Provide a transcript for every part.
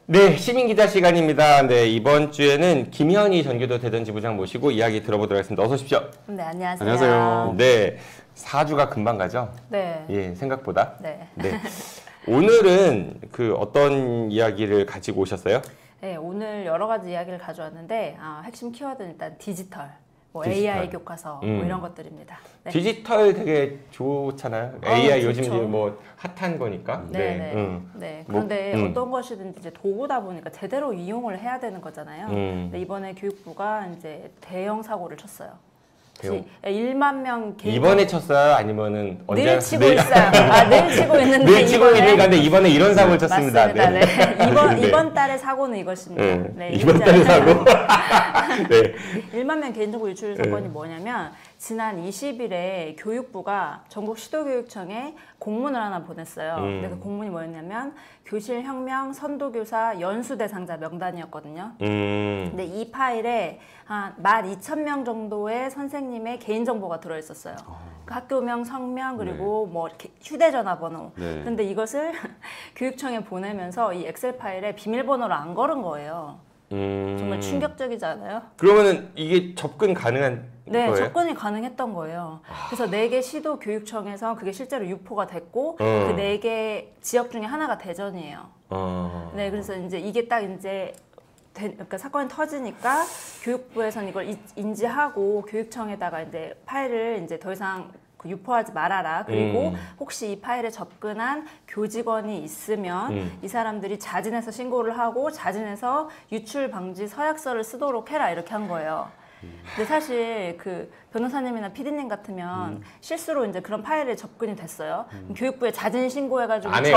네, 시민기자 시간입니다. 네, 이번 주에는 김현희 전교도 대전지부장 모시고 이야기 들어보도록 하겠습니다. 어서 오십시오. 네, 안녕하세요. 안녕하세요. 네, 4주가 금방 가죠? 네. 예, 생각보다. 네. 네. 오늘은 어떤 이야기를 가지고 오셨어요? 네, 오늘 여러 가지 이야기를 가져왔는데 핵심 키워드는 일단 디지털, 디지털. AI 교과서 이런 것들입니다. 네. 디지털 되게 좋잖아요. AI 좋죠. 요즘 뭐 핫한 거니까. 네. 그런데 어떤 것이든지 이제 도구다 보니까 제대로 이용을 해야 되는 거잖아요. 근데 이번에 교육부가 이제 대형 사고를 쳤어요. 1만 명 개인 이번에 쳤어요? 아니면은 언제? 늘 치고 있어요. 늘 치고 있는데 늘 치고 있는 건데 이번에 이런 사고를 쳤습니다. 맞습니다. 네. 이번 달의 사고는 이것입니다. 네, 이번 달의 사고. 네. 1만 명 개인정보 유출 사건이 뭐냐면 지난 20일에 교육부가 전국 시도교육청에 공문을 하나 보냈어요. 근데 그 공문이 뭐였냐면 교실혁명 선도교사 연수 대상자 명단이었거든요. 근데 이 파일에 한 12,000명 정도의 선생님의 개인정보가 들어있었어요. 그 학교명, 성명, 그리고 뭐 이렇게 휴대전화 번호. 근데 이것을 교육청에 보내면서 이 엑셀 파일에 비밀번호를 안 걸은 거예요. 정말 충격적이지 않아요? 그러면은 이게 접근 가능한 네, 거예요? 접근이 가능했던 거예요. 그래서 4개 시도 교육청에서 그게 실제로 유포가 됐고 그 4개 지역 중에 하나가 대전이에요. 네, 그래서 이제 이게 딱 이제 그러니까 사건이 터지니까 교육부에서는 이걸 인지하고 교육청에다가 이제 파일을 이제 더 이상 유포하지 말아라. 그리고 혹시 이 파일에 접근한 교직원이 있으면 이 사람들이 자진해서 신고를 하고 자진해서 유출 방지 서약서를 쓰도록 해라 이렇게 한 거예요. 근데 사실 그 변호사님이나 피디님 같으면 실수로 이제 그런 파일에 접근이 됐어요. 교육부에 자진 신고해가지고 안 해요.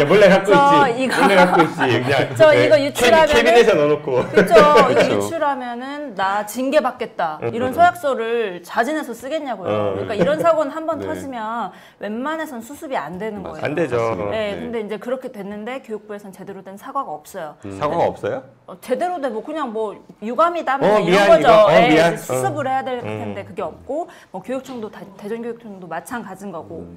몰래 갖고 있지. 이거 몰래 갖고 있지. 그냥 저 이거 유출하면은 캐비넷에 넣어놓고. 그렇죠. 이거 유출하면은 나 징계 받겠다. 이런 서약서를 자진해서 쓰겠냐고요. 그러니까 이런 사고는 한번 터지면 웬만해선 수습이 안 되는 거예요. 안 되죠. 네, 근데 이제 그렇게 됐는데 교육부에서는 제대로 된 사과가 없어요. 사과가 없어요? 제대로 된 뭐 그냥 뭐 유감이다 이런 미안, 거죠. 이거. 네, 미안. 수습을 해야 될 텐데 그게 없고 뭐 교육청도 대전교육청도 마찬가지인 거고.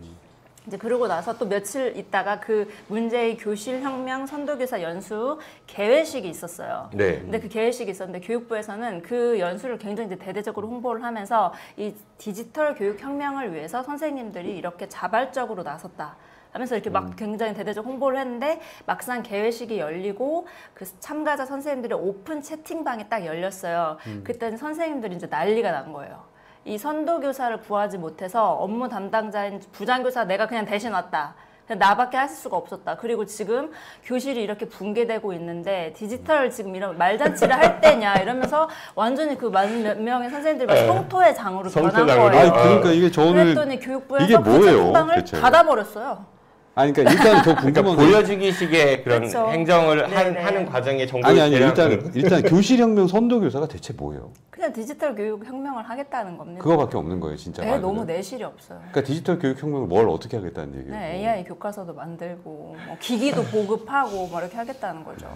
이제 그러고 나서 또 며칠 있다가 그 문제의 교실혁명 선도교사 연수 개회식이 있었어요. 네. 근데 그 개회식이 있었는데 교육부에서는 그 연수를 굉장히 이제 대대적으로 홍보를 하면서 이 디지털 교육혁명을 위해서 선생님들이 이렇게 자발적으로 나섰다. 하면서 이렇게 막 굉장히 대대적 홍보를 했는데 막상 개회식이 열리고 그 참가자 선생님들의 오픈 채팅방이 딱 열렸어요. 그때는 선생님들이 이제 난리가 난 거예요. 이 선도교사를 구하지 못해서 업무 담당자인 부장교사 내가 그냥 대신 왔다. 그냥 나밖에 하실 수가 없었다. 그리고 지금 교실이 이렇게 붕괴되고 있는데 디지털 지금 이런 말잔치를 할 때냐 이러면서 완전히 그 몇 명의 선생님들이 막 성토의 장으로 변한 거예요. 그러니까 이게 저는 그랬더니 교육부에서 이게 뭐예요, 그 채팅방을 대체? 닫아버렸어요. 아니 그러니까 일단 더 궁금한 게 보여주기식의 그런 그렇죠. 행정을 네네. 하는 과정에 정보를 아니 일단 교실혁명 선도교사가 대체 뭐예요? 그냥 디지털 교육 혁명을 하겠다는 겁니다. 그거밖에 없는 거예요, 진짜. 네, 너무 내실이 없어요. 그러니까 디지털 교육혁명을 뭘 어떻게 하겠다는 얘기예요? 네, AI 교과서도 만들고 뭐 기기도 보급하고 뭐 이렇게 하겠다는 거죠.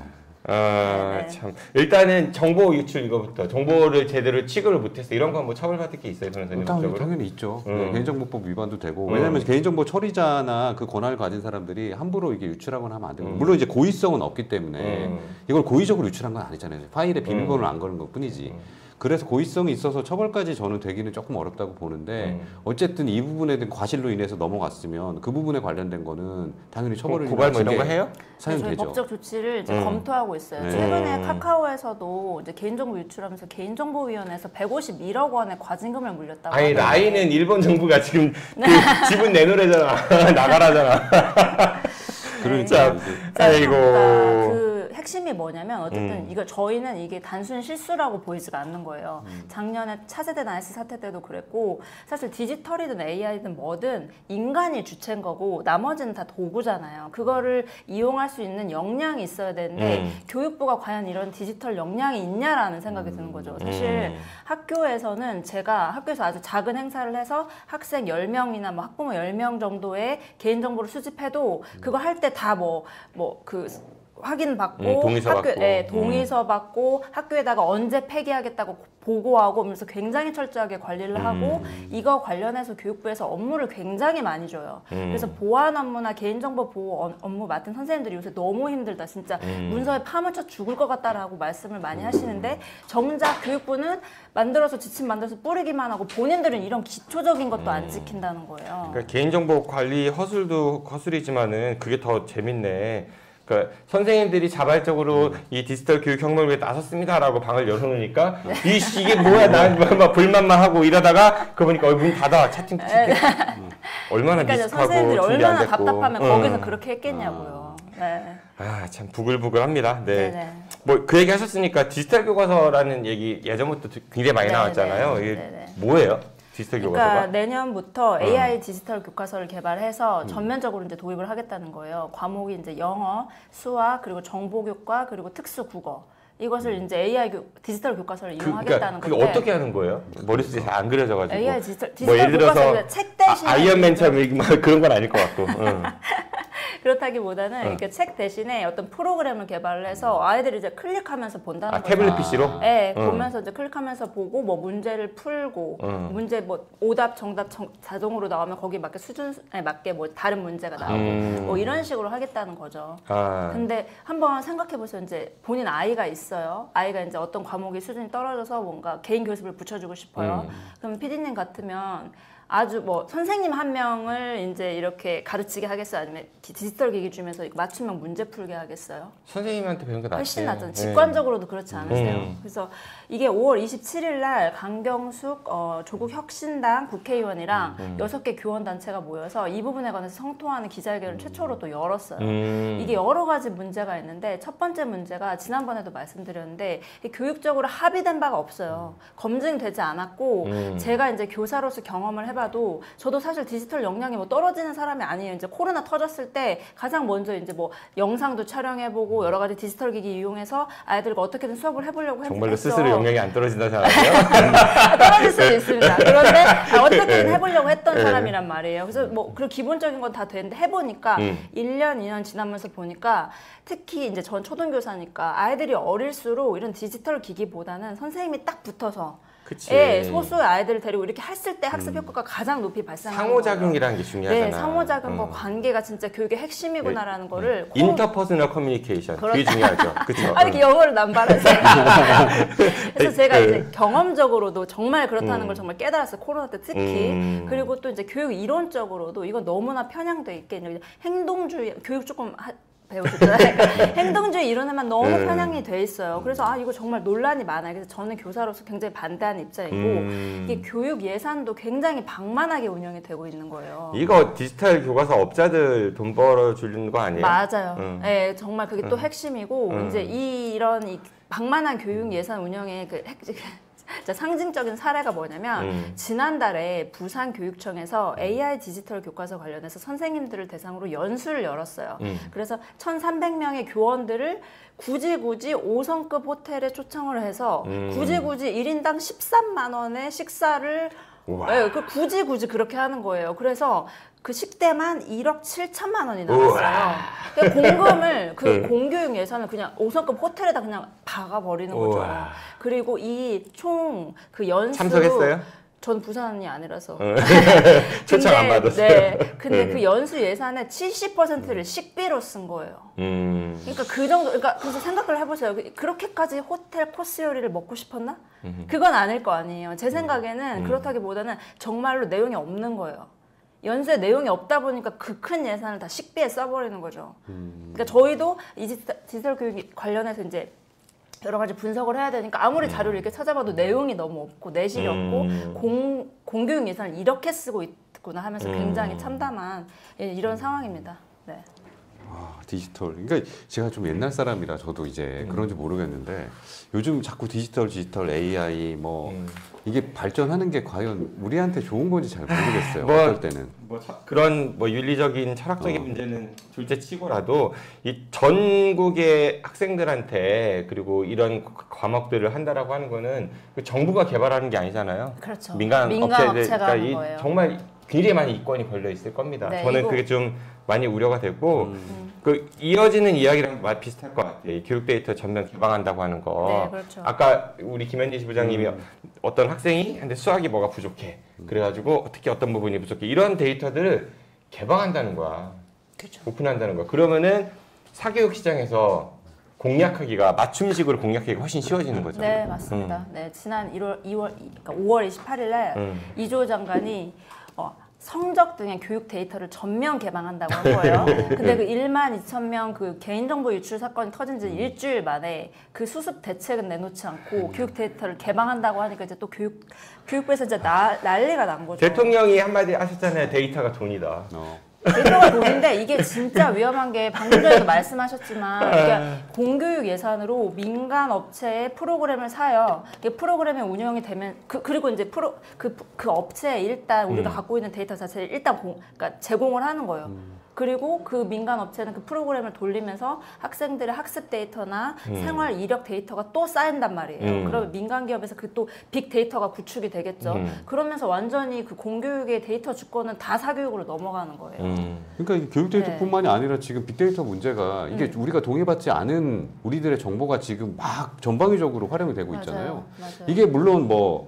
참. 일단은 정보 유출 이거부터 정보를 제대로 취급을 못했어. 이런 건 뭐 처벌받을 게 있어요, 변호사님? 당연히 있죠. 개인정보법 위반도 되고 왜냐하면 개인정보 처리자나 그 권한을 가진 사람들이 함부로 이게 유출하거나 하면 안 되고 물론 이제 고의성은 없기 때문에 이걸 고의적으로 유출한 건 아니잖아요. 파일에 비밀번호를 안 거는 것뿐이지. 그래서 고의성이 있어서 처벌까지 저는 되기는 조금 어렵다고 보는데 어쨌든 이 부분에 대한 과실로 인해서 넘어갔으면 그 부분에 관련된 거는 당연히 처벌을 고발 뭐 이런 거 해요? 저희 사용되죠. 법적 조치를 이제 검토하고 있어요. 네. 최근에 카카오에서도 이제 개인정보 유출하면서 개인정보위원회에서 151억 원의 과징금을 물렸다고. 아니 하는데. 라인은 일본 정부가 지금 그 지분 내놓으래잖아. 나가라잖아. 그러니까 아이고. 그 핵심이 뭐냐면 어쨌든 이거 저희는 이게 단순 실수라고 보이지가 않는 거예요. 작년에 차세대 나이스 사태 때도 그랬고 사실 디지털이든 AI든 뭐든 인간이 주체인 거고 나머지는 다 도구잖아요. 그거를 이용할 수 있는 역량이 있어야 되는데 교육부가 과연 이런 디지털 역량이 있냐라는 생각이 드는 거죠. 사실 학교에서는 제가 학교에서 아주 작은 행사를 해서 학생 10명이나 뭐 학부모 10명 정도의 개인정보를 수집해도 그거 할 때 다 그 확인받고 동의서 학교, 받고. 네, 동의서 받고 학교에다가 언제 폐기하겠다고 보고하고 하면서 굉장히 철저하게 관리를 하고 이거 관련해서 교육부에서 업무를 굉장히 많이 줘요. 그래서 보안 업무나 개인정보 보호 업무 맡은 선생님들이 요새 너무 힘들다. 진짜 문서에 파묻혀 죽을 것 같다라고 말씀을 많이 하시는데 정작 교육부는 만들어서 지침 만들어서 뿌리기만 하고 본인들은 이런 기초적인 것도 안 지킨다는 거예요. 그러니까 개인정보 관리 허술도 허술이지만은 그게 더 재밌네. 그러니까 선생님들이 자발적으로 이 디지털 교육 혁명을 위해 나섰습니다라고 방을 열어놓으니까 이게 뭐야 난 막 불만만 하고 이러다가 그거 보니까 문 닫아 채팅 얼마나 그러니까 미숙하고 선생님들이 준비 안 얼마나 됐고. 답답하면 거기서 그렇게 했겠냐고요. 네. 아 참 부글부글합니다. 네. 네네. 뭐 그 얘기 하셨으니까 디지털 교과서라는 얘기 예전부터 굉장히 많이 네네. 나왔잖아요. 이게 네네. 뭐예요? 디지털 그러니까 교과서가? 내년부터 AI 디지털 교과서를 개발해서 전면적으로 이제 도입을 하겠다는 거예요. 과목이 이제 영어, 수학, 그리고 정보교과, 그리고 특수국어. 이것을 이제 AI 디지털 교과서를 이용하겠다는 그게 건데. 어떻게 하는 거예요? 머릿속에 잘 안 그려져가지고. AI 디지털 뭐 예를 들어서 교과서 책 대신에 아이언맨처럼 막 그런 건 아닐 것 같고. 응. 그렇다기보다는 이렇게 책 대신에 어떤 프로그램을 개발을 해서 아이들이 이제 클릭하면서 본다는 거죠. 태블릿 PC로? 네, 보면서 이제 클릭하면서 보고 뭐 문제를 풀고 문제 뭐 오답 정답 자동으로 나오면 거기 맞게 수준에 맞게 뭐 다른 문제가 나오고 뭐 이런 식으로 하겠다는 거죠. 아. 근데 한번 생각해 보세요. 이제 본인 아이가 있어요. 아이가 이제 어떤 과목이 수준이 떨어져서 뭔가 개인 교습을 붙여주고 싶어요. 그럼 PD님 같으면 아주 뭐 선생님 한 명을 이제 이렇게 가르치게 하겠어요? 아니면 디지털 기기 주면서 맞춤형 문제 풀게 하겠어요? 선생님한테 배운 게 낫지. 훨씬 낫잖아요. 직관적으로도 그렇지 않으세요? 그래서 이게 5월 27일 날 강경숙 조국 혁신당 국회의원이랑 6개 교원단체가 모여서 이 부분에 관해서 성토하는 기자회견을 최초로 또 열었어요. 이게 여러 가지 문제가 있는데 첫 번째 문제가 지난번에도 말씀드렸는데 교육적으로 합의된 바가 없어요. 검증되지 않았고 제가 이제 교사로서 경험을 해봐도 저도 사실 디지털 역량이 뭐 떨어지는 사람이 아니에요. 이제 코로나 터졌을 때 가장 먼저 이제 뭐 영상도 촬영해보고 여러 가지 디지털 기기 이용해서 아이들과 어떻게든 수업을 해보려고 했죠. 정말로 스스로 역량이 안 떨어진다 생각해요? 떨어질 수도 있습니다. 그런데 어떻게든 해보려고 했던 사람이란 말이에요. 그래서 뭐 그리고 기본적인 건 다 되는데 해보니까 1년, 2년 지나면서 보니까 특히 이제 전 초등교사니까 아이들이 어릴수록 이런 디지털 기기보다는 선생님이 딱 붙어서 그치. 예, 소수의 아이들을 데리고 이렇게 했을 때 학습 효과가 가장 높이 발생하는 거예요. 상호작용이라는 게 중요하잖아. 네, 상호작용과 관계가 진짜 교육의 핵심이구나라는 거를 인터퍼스널 커뮤니케이션. 그게 중요하죠. 그렇죠. 아, 이렇게 영어를 남발하세요. 그래서 제가 이제 경험적으로도 정말 그렇다는 걸 정말 깨달았어요. 코로나 때 특히. 그리고 또 이제 교육 이론적으로도 이건 너무나 편향돼 있게 행동주의, 교육 조금 배우셨잖아요. 그러니까 행동주의 이론에만 너무 편향이 돼 있어요. 그래서 이거 정말 논란이 많아요. 그래서 저는 교사로서 굉장히 반대하는 입장이고 이게 교육 예산도 굉장히 방만하게 운영이 되고 있는 거예요. 이거 디지털 교과서 업자들 돈 벌어주는 거 아니에요? 맞아요. 네, 정말 그게 또 핵심이고 이제 이런 방만한 교육 예산 운영의 그 상징적인 사례가 뭐냐면 지난달에 부산교육청에서 AI 디지털 교과서 관련해서 선생님들을 대상으로 연수를 열었어요. 그래서 1,300명의 교원들을 굳이 5성급 호텔에 초청을 해서 굳이 1인당 13만 원의 식사를 네, 굳이 그렇게 하는 거예요. 그래서 그 식대만 1억 7천만 원이 나왔어요. 공금을 공교육 예산을 그냥 5성급 호텔에다 그냥 박아버리는 거죠. 그리고 이 총 그 연수 참석했어요? 전 부산이 아니라서 초청 안 받았어요. 네, 근데 그 연수 예산의 70%를 식비로 쓴 거예요. 그러니까 그 정도, 그러니까 그래서 생각을 해보세요. 그렇게까지 호텔 코스 요리를 먹고 싶었나? 그건 아닐 거 아니에요. 제 생각에는 그렇다기보다는 정말로 내용이 없는 거예요. 연수에 내용이 없다 보니까 그 큰 예산을 다 식비에 써버리는 거죠. 그러니까 저희도 이 디지털 교육 관련해서 이제 여러 가지 분석을 해야 되니까 아무리 자료를 이렇게 찾아봐도 내용이 너무 없고 내실이 없고 공교육 예산을 이렇게 쓰고 있구나 하면서 굉장히 참담한 이런 상황입니다. 네. 디지털. 그러니까 제가 좀 옛날 사람이라 저도 이제 그런지 모르겠는데 요즘 자꾸 디지털 AI 뭐 이게 발전하는 게 과연 우리한테 좋은 건지 잘 모르겠어요. 어떨 때는. 그런 윤리적인 철학적인 문제는 둘째 치고라도 이 전국의 학생들한테 그리고 이런 과목들을 한다라고 하는 거는 정부가 개발하는 게 아니잖아요. 그렇죠. 민간 업체들 업체가 하는 거예요. 정말 굉장히 많이 이권이 걸려 있을 겁니다. 네, 저는 이거... 그게 좀 많이 우려가 되고 그 이어지는 이야기랑 비슷할 것 같아요. 이 교육 데이터 전면 개방한다고 하는 거. 네, 그렇죠. 아까 우리 김현지 부장님이 어떤 학생이 근데 수학이 뭐가 부족해. 그래가지고 어떻게 어떤 부분이 부족해. 이런 데이터들을 개방한다는 거야. 그렇죠. 오픈한다는 거야. 그러면은 사교육 시장에서 공략하기가 맞춤식으로 공략하기가 훨씬 쉬워지는 거죠. 네, 맞습니다. 네, 지난 5월 28일 날 이주호 장관이 성적 등의 교육 데이터를 전면 개방한다고 한 거예요. 근데 그 1만 2천 명 그 개인정보 유출 사건이 터진 지 일주일 만에 그 수습 대책은 내놓지 않고 교육 데이터를 개방한다고 하니까 이제 또 교육부에서 이제 난리가 난 거죠. 대통령이 한마디 하셨잖아요. 데이터가 돈이다. 데이터가 돈인데 이게 진짜 위험한 게 방금 전에도 말씀하셨지만 이게 공교육 예산으로 민간 업체의 프로그램을 사요. 이게 프로그램이 운영이 되면 그리고 이제 그 업체에 일단 우리가 갖고 있는 데이터 자체를 일단 그러니까 제공을 하는 거예요. 그리고 그 민간 업체는 그 프로그램을 돌리면서 학생들의 학습 데이터나 생활 이력 데이터가 또 쌓인단 말이에요. 그러면 민간 기업에서 그 또 빅 데이터가 구축이 되겠죠. 그러면서 완전히 그 공교육의 데이터 주권은 다 사교육으로 넘어가는 거예요. 그러니까 교육 데이터뿐만이 아니라 지금 빅데이터 문제가 이게 우리가 동의받지 않은 우리들의 정보가 지금 막 전방위적으로 활용이 되고 있잖아요. 맞아요. 이게 물론 뭐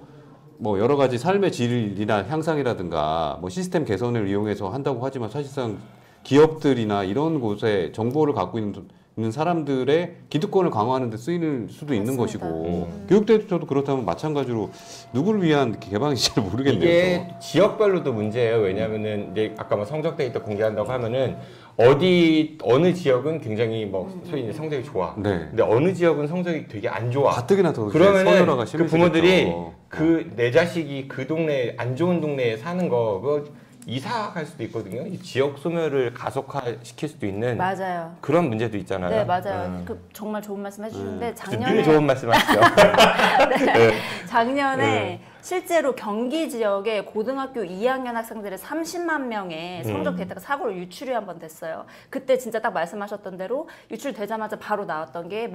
여러 가지 삶의 질이나 향상이라든가 뭐 시스템 개선을 이용해서 한다고 하지만 사실상 기업들이나 이런 곳에 정보를 갖고 있는 사람들의 기득권을 강화하는 데 쓰이는 수도 있는 것이고 교육 데이터도 그렇다면 마찬가지로 누구를 위한 개방인지 잘 모르겠네요. 이게 지역별로도 문제예요. 왜냐하면은 이제 아까 뭐 성적 데이터 공개한다고 하면은 어느 지역은 굉장히 뭐 소위 이제 성적이 좋아. 네. 근데 어느 지역은 성적이 되게 안 좋아. 가뜩이나 더 그러면은 서열화가 그 부모들이 심해지겠죠. 내 자식이 그 동네 안 좋은 동네에 사는 거 그거 이사 갈 수도 있거든요. 이 지역 소멸을 가속화시킬 수도 있는 맞아요. 그런 문제도 있잖아요. 네, 맞아요. 정말 좋은 말씀 해주시는데 늘 좋은 말씀하시죠. 네. 작년에 실제로 경기 지역의 고등학교 2학년 학생들의 30만 명의 성적 데이터가 사고로 유출이 한번 됐어요. 그때 진짜 딱 말씀하셨던 대로 유출되자마자 바로 나왔던 게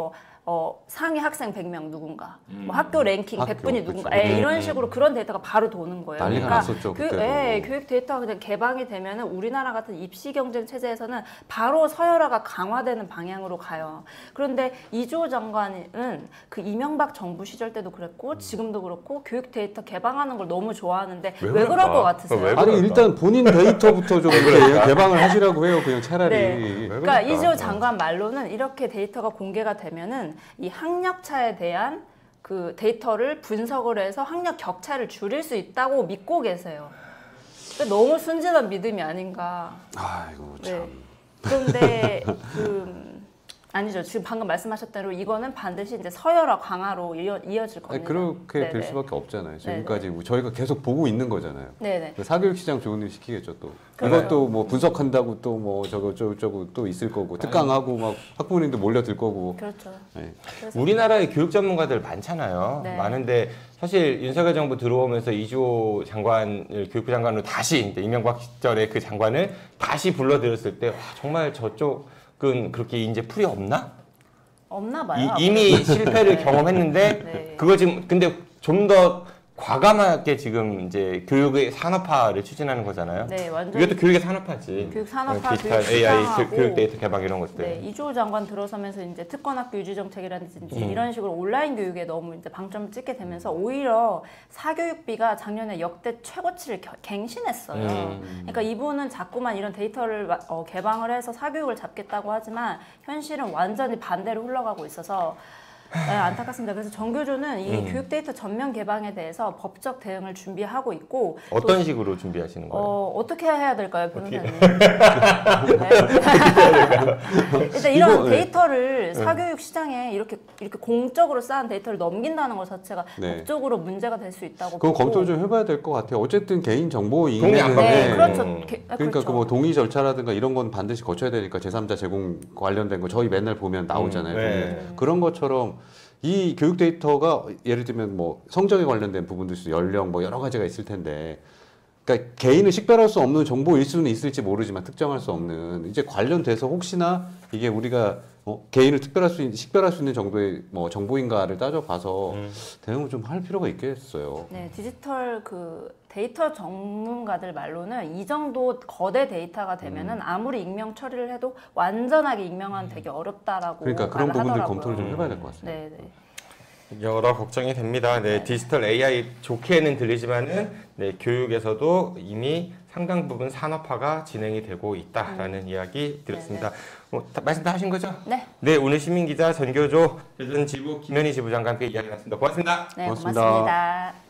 뭐 상위 학생 100명 누군가, 뭐 학교 랭킹 100분이 누군가, 이런 식으로 그런 데이터가 바로 도는 거예요. 난리가 났었죠. 교육 데이터가 그냥 개방이 되면은 우리나라 같은 입시 경쟁 체제에서는 바로 서열화가 강화되는 방향으로 가요. 그런데 이주호 장관은 그 이명박 정부 시절 때도 그랬고 지금도 그렇고 교육 데이터 개방하는 걸 너무 좋아하는데 왜 그럴 것 같으세요? 아니 일단 본인 데이터부터 좀 이렇게 개방을 하시라고 해요. 그냥 차라리. 네. 그러니까 이주호 장관 말로는 이렇게 데이터가 공개가 되면은 이 학력차에 대한 그 데이터를 분석을 해서 학력 격차를 줄일 수 있다고 믿고 계세요. 그러니까 너무 순진한 믿음이 아닌가. 아이고 참. 네. 그런데 아니죠. 지금 방금 말씀하셨던 대로 이거는 반드시 이제 서열화 강화로 이어질 겁니다. 아니, 그렇게 될 수밖에 없잖아요. 지금까지 저희가 계속 보고 있는 거잖아요. 네네. 사교육 시장 좋은 일 시키겠죠 또. 그래요. 이것도 뭐 분석한다고 또 뭐 저거 또 있을 거고 특강하고 막 학부모님도 몰려들 거고. 그렇죠. 네. 우리나라에 교육 전문가들 많잖아요. 네. 많은데 사실 윤석열 정부 들어오면서 이주호 장관을 교육부 장관으로 다시 이제 이명박 시절의 그 장관을 다시 불러들였을 때 와, 정말 저쪽은 그렇게 이제 풀이 없나? 없나 봐요. 이미 실패를 경험했는데 네. 그거 지금 근데 좀 더 과감하게 지금 이제 교육의 산업화를 추진하는 거잖아요. 네, 완전. 이것도 교육의 산업화지. 교육 산업화, 디지털 교육 AI, 시장하고. 교육 데이터 개방 이런 것들. 네, 이주호 장관 들어서면서 이제 특권학교 유지 정책이라든지 이런 식으로 온라인 교육에 너무 이제 방점을 찍게 되면서 오히려 사교육비가 작년에 역대 최고치를 갱신했어요. 그러니까 이분은 자꾸만 이런 데이터를 개방을 해서 사교육을 잡겠다고 하지만 현실은 완전히 반대로 흘러가고 있어서 네, 안타깝습니다. 그래서 정교조는 이 교육 데이터 전면 개방에 대해서 법적 대응을 준비하고 있고 어떤 식으로 준비하시는 거예요? 어떻게 해야 될까요, 변호사님? 일단 이런 데이터를 사교육 시장에 이렇게 공적으로 쌓은 데이터를 넘긴다는 것 자체가 법적으로 문제가 될 수 있다고 그건 보고. 검토를 좀 해봐야 될 것 같아요. 어쨌든 개인 정보 동의 안 받는. 네, 그렇죠. 그러니까 그렇죠. 그 뭐 동의 절차라든가 이런 건 반드시 거쳐야 되니까 제3자 제공 관련된 거 저희 맨날 보면 나오잖아요. 네. 그런 것처럼 이 교육 데이터가 예를 들면 뭐 성적에 관련된 부분도 있고 연령 뭐 여러 가지가 있을 텐데 그러니까 개인을 식별할 수 없는 정보일 수는 있을지 모르지만 특정할 수 없는 이제 관련돼서 혹시나 이게 우리가 개인을 식별할 수 있는 정도의 뭐 정보인가를 따져봐서 대응을 좀 할 필요가 있겠어요. 네, 디지털 그 데이터 전문가들 말로는 이 정도 거대 데이터가 되면은 아무리 익명 처리를 해도 완전하게 익명화는 되게 어렵다라고 그러니까 그런 말을 부분들 하더라고요. 검토를 좀 해봐야 될 것 같습니다. 네, 네. 여러 걱정이 됩니다. 네, 네. 디지털 AI 좋게는 들리지만은 네, 교육에서도 이미 상당 부분 산업화가 진행이 되고 있다라는 이야기 드렸습니다. 말씀 다 하신 거죠? 네. 네, 오늘 시민기자 전교조 대전지부 김현희 지부장과 함께 이야기 나눴습니다. 고맙습니다. 네, 고맙습니다. 고맙습니다.